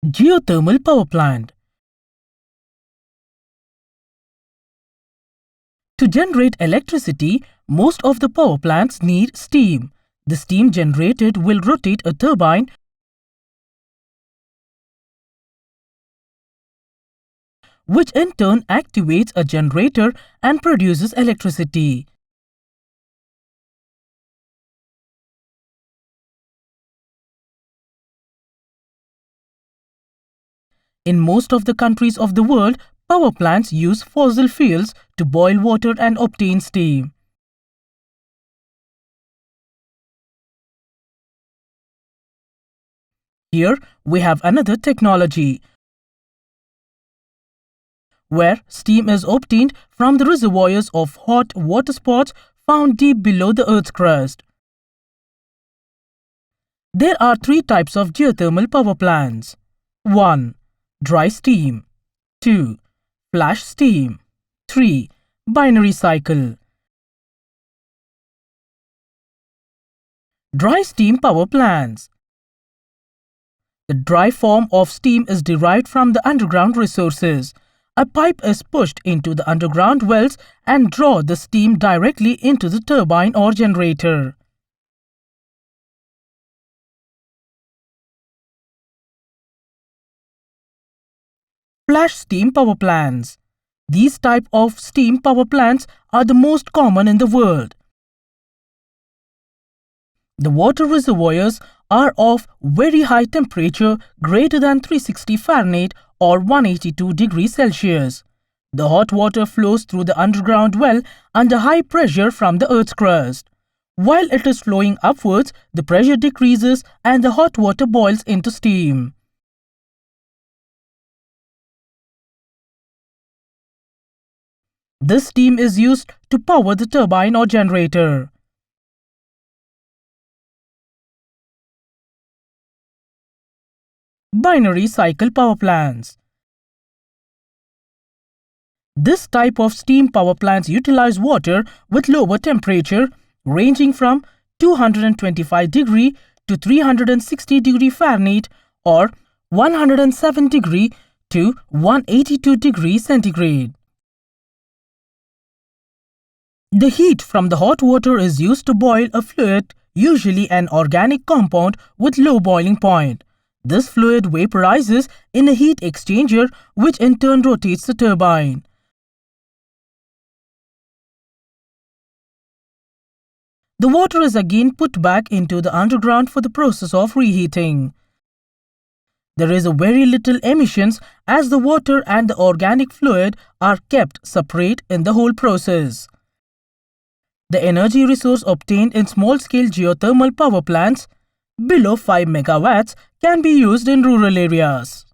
Geothermal power plant. To generate electricity, most of the power plants need steam. The steam generated will rotate a turbine which in turn activates a generator and produces electricity. In most of the countries of the world, power plants use fossil fuels to boil water and obtain steam. Here we have another technology where steam is obtained from the reservoirs of hot water spots found deep below the Earth's crust. There are three types of geothermal power plants. 1. Dry steam. 2. Flash steam. 3. Binary cycle. Dry steam power plants. The dry form of steam is derived from the underground resources. A pipe is pushed into the underground wells and draw the steam directly into the turbine or generator. Flash steam power plants. These type of steam power plants are the most common in the world. The water reservoirs are of very high temperature greater than 360 Fahrenheit or 182 degrees Celsius. The hot water flows through the underground well under high pressure from the Earth's crust. While it is flowing upwards, the pressure decreases and the hot water boils into steam. This steam is used to power the turbine or generator. Binary cycle power plants. This type of steam power plants utilize water with lower temperature ranging from 225 degree to 360 degree Fahrenheit or 107 degree to 182 degree centigrade. The heat from the hot water is used to boil a fluid, usually an organic compound with low boiling point. This fluid vaporizes in a heat exchanger which in turn rotates the turbine. The water is again put back into the underground for the process of reheating. There is a very little emissions as the water and the organic fluid are kept separate in the whole process. The energy resource obtained in small-scale geothermal power plants below 5 megawatts can be used in rural areas.